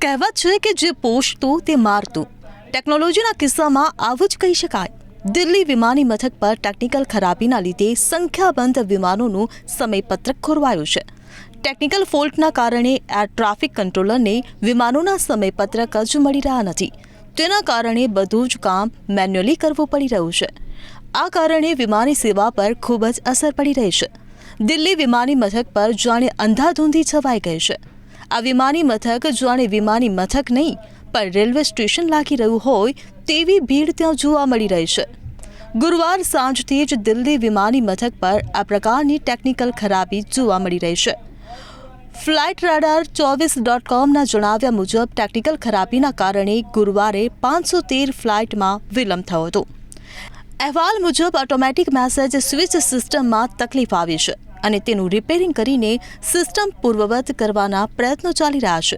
કહેવત છે કે જે પોષતું તે મારતું. ટેકનોલોજીના કિસ્સામાં આવું જ કહી શકાય. દિલ્હી વિમાની મથક પર ટેકનિકલ ખરાબીના લીધે સંખ્યાબંધ વિમાનોનું સમયપત્રક ખોરવાયું છે. ટેકનિકલ ફોલ્ટના કારણે એર ટ્રાફિક કંટ્રોલરને વિમાનોના સમયપત્રક જ મળી રહ્યા નથી. તેના કારણે બધું જ કામ મેન્યુઅલી કરવું પડી રહ્યું છે. આ કારણે વિમાની સેવા પર ખૂબ જ અસર પડી રહી છે. દિલ્હી વિમાની મથક પર જાણે અંધાધૂંધી છવાઈ ગઈ છે. આ વિમાની મથક જાણે વિમાની મથક નહીં પણ રેલવે સ્ટેશન લાગી રહ્યું હોય તેવી ભીડ ત્યાં જોવા મળી રહી છે. ગુરુવાર સાંજથી જ દિલ્હી વિમાની મથક પર આ પ્રકારની ટેકનિકલ ખરાબી જોવા મળી રહી છે. ફ્લાઇટ રાડાર 24.comના જણાવ્યા મુજબ ટેકનિકલ ખરાબીના કારણે ગુરુવારે 513 ફ્લાઇટમાં વિલંબ થયો હતો. અહેવાલ મુજબ ઓટોમેટિક મેસેજ સ્વિચ સિસ્ટમમાં તકલીફ આવી છે અને તેનું રિપેરિંગ કરીને સિસ્ટમ પૂર્વવત કરવાના પ્રયત્નો ચાલી રહ્યા છે.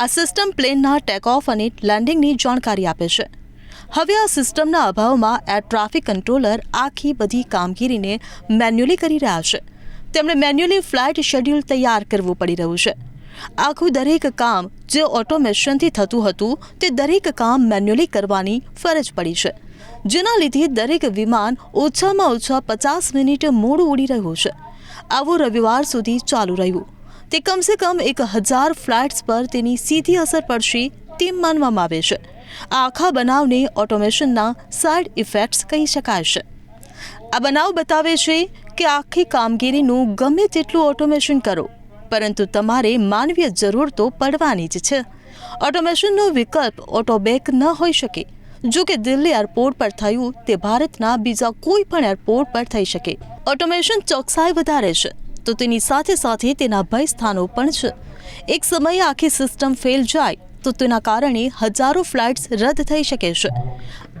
આ સિસ્ટમ પ્લેનના ટેકઓફ અને લેન્ડિંગની જાણકારી આપે છે. હવે આ સિસ્ટમના અભાવમાં એર ટ્રાફિક કંટ્રોલર આખી બધી કામગીરીને મેન્યુઅલી કરી રહ્યા છે. તેમણે મેન્યુઅલી ફ્લાઇટ શેડ્યુલ તૈયાર કરવું પડી રહ્યું છે. આખું દરેક કામ જે ઓટોમેશનથી થતું હતું તે દરેક કામ મેન્યુઅલી કરવાની ફરજ પડી છે, જેના લીધે દરેક વિમાન ઓછામાં ઓછા 50 મિનિટ મોડું ઉડી રહ્યું છે. આવું રવિવાર સુધી ચાલુ રહ્યું. તે કમસે કમ 1000 ફ્લાઇટ્સ પર તેની સીધી અસર પડશે તેમ માનવામાં આવે છે. આ આખા બનાવને ઓટોમેશનના સાઇડ ઇફેક્ટ્સ કહી શકાય છે. આ બનાવ બતાવે છે કે આખી કામગીરીનું ગમે તેટલું ઓટોમેશન કરો, પરંતુ તમારે માનવીય જરૂર તો પડવાની જ છે. ઓટોમેશનનો વિકલ્પ ઓટોબેક ન હોઈ શકે. જો કે દિલ્હી એરપોર્ટ પર થયું તે ભારતના બીજા કોઈ પણ એરપોર્ટ પર થઈ શકે. ઓટોમેશન ચોકસાઈ વધારે છે તો તેની સાથે સાથે તેના ભય સ્થાનો પણ છે. એક સમયે આખી સિસ્ટમ ફેલ જાય તો તેના કારણે હજારો ફ્લાઇટ્સ રદ થઈ શકે છે.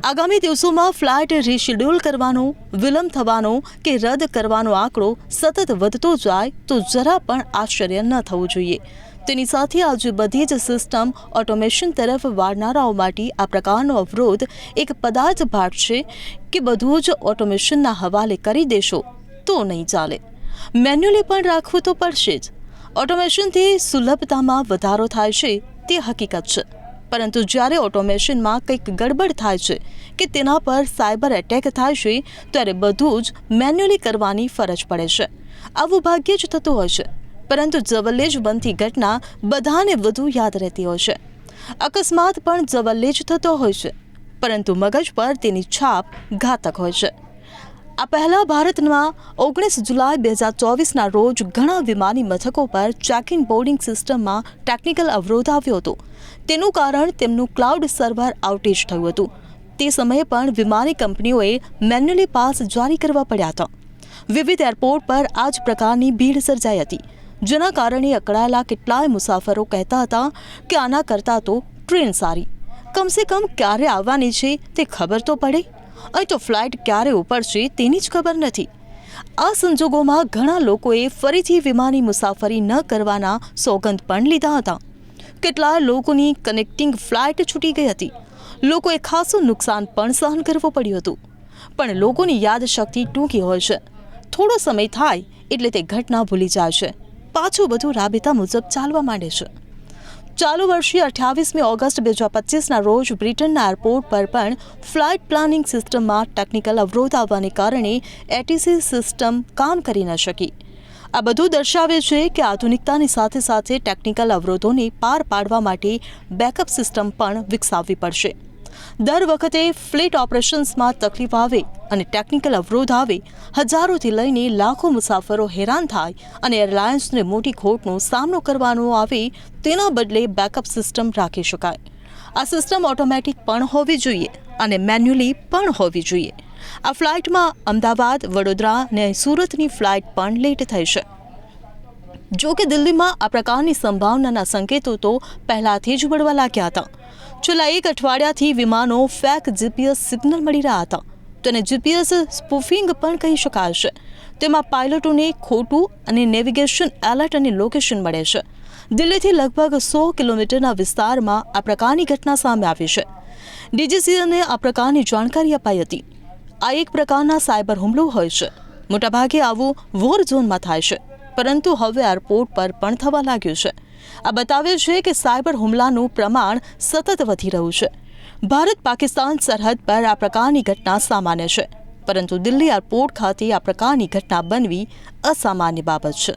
આગામી દિવસોમાં ફ્લાઇટ રીશેડ્યુલ કરવાનો, વિલંબ થવાનો કે રદ કરવાનો આંકડો સતત વધતો જાય તો જરા પણ આશ્ચર્ય ન થવું જોઈએ. તેની સાથે આજે બધી જ સિસ્ટમ ઓટોમેશન તરફ વાળનારાઓ માટે આ પ્રકારનો અવરોધ એક પદાર્થ ભાગ છે કે બધું જ ઓટોમેશનના હવાલે કરી દેશો તો નહીં ચાલે. મેન્યુઅલી પણ રાખવું તો પડશે જ. ઓટોમેશનથી સુલભતામાં વધારો થાય છે તે હકીકત છે, પરંતુ જ્યારે ઓટોમેશનમાં કંઈક ગડબડ થાય છે કે તેના પર સાયબર એટેક થાય છે ત્યારે બધું જ મેન્યુઅલી કરવાની ફરજ પડે છે. આવું ભાગ્યે જ થતું હોય છે, પરંતુ જવલ્લે જ બનતી ઘટના બધાને વધુ યાદ રહેતી હોય છે. અકસ્માત પણ જવલ્લે જ થતો હોય છે, પરંતુ મગજ પર તેની છાપ ઘાતક હોય છે. આ પહેલાં ભારતમાં 19 જુલાઈ 2024ના રોજ ઘણા વિમાની મથકો પર ચેક ઇન બોર્ડિંગ સિસ્ટમમાં ટેકનિકલ અવરોધ આવ્યો હતો. તેનું કારણ તેમનું ક્લાઉડ સર્વર આઉટેજ થયું હતું. તે સમયે પણ વિમાની કંપનીઓએ મેન્યુઅલી પાસ જારી કરવા પડ્યા હતા. વિવિધ એરપોર્ટ પર આ જ પ્રકારની ભીડ સર્જાઈ હતી, જેના કારણે અકળાયેલા કેટલાય મુસાફરો કહેતા હતા કે આના કરતાં તો ટ્રેન સારી. કમસે કમ ક્યારે આવવાની છે તે ખબર તો પડે. અહીં તો ફ્લાઇટ ક્યારે ઉપડશે તેની જ ખબર નથી. આ સંજોગોમાં ઘણા લોકોએ ફરીથી વિમાની મુસાફરી ન કરવાના સોગંદ પણ લીધા હતા. કેટલાય લોકોની કનેક્ટિંગ ફ્લાઇટ છૂટી ગઈ હતી. લોકોએ ખાસું નુકસાન પણ સહન કરવું પડ્યું હતું. પણ લોકોની યાદશક્તિ ટૂંકી હોય છે. થોડો સમય થાય એટલે તે ઘટના ભૂલી જાય છે. પાછું બધું રાબેતા મુજબ ચાલવા માંડે છે. ચાલુ વર્ષે 28મી ઓગસ્ટ 2025ના રોજ બ્રિટનના એરપોર્ટ પર પણ ફ્લાઇટ પ્લાનિંગ સિસ્ટમમાં ટેકનિકલ અવરોધ આવવાને કારણે એટીસી સિસ્ટમ કામ કરી ન શકી. આ બધું દર્શાવે છે કે આધુનિકતાની સાથે સાથે ટેકનિકલ અવરોધોને પાર પાડવા માટે બેકઅપ સિસ્ટમ પણ વિકસાવવી પડશે. દર વખતે ફ્લીટ ઓપરેશન્સમાં તકલીફ આવે અને ટેકનિકલ અવરોધ આવે, હજારોથી લઈને લાખો મુસાફરો હેરાન થાય અને એરલાઇન્સને મોટી ખોટનો સામનો કરવાનો આવે, તેના બદલે બેકઅપ સિસ્ટમ રાખી શકાય. આ સિસ્ટમ ઓટોમેટિક પણ હોવી જોઈએ અને મેન્યુઅલી પણ હોવી જોઈએ. આ ફ્લાઇટમાં અમદાવાદ, વડોદરા અને સુરતની ફ્લાઇટ પણ લેટ થઈ છે. જો કે દિલ્હીમાં આ પ્રકારની સંભાવનાના સંકેતો તો પહેલાથી જ મળવા લાગ્યા હતા. છેલ્લા એક અઠવાડિયાથી વિમાનો ફેક જીપીએસ સિગ્નલ મળી રહ્યા હતા. તેને જીપીએસ સ્પૂફિંગ પણ કહી શકાય છે. તેમાં પાયલટોને ખોટું અને નેવિગેશન એલર્ટ અને લોકેશન મળે છે. દિલ્હીથી લગભગ 100 કિલોમીટરના વિસ્તારમાં આ પ્રકારની ઘટના સામે આવી છે. ડીજીસીએને આ પ્રકારની જાણકારી અપાઈ હતી. આ એક પ્રકારના સાયબર હુમલો હોય છે. મોટાભાગે આવું વોર ઝોનમાં થાય છે, પરંતુ હવે એરપોર્ટ પર પણ થવા લાગ્યું છે. આ બતાવે છે કે સાયબર હુમલાનું પ્રમાણ સતત વધી રહ્યું છે. ભારત પાકિસ્તાન સરહદ પર આ પ્રકારની ઘટના સામાન્ય છે, પરંતુ દિલ્હી એરપોર્ટ ખાતે આ પ્રકારની ઘટના બનવી અસામાન્ય બાબત છે.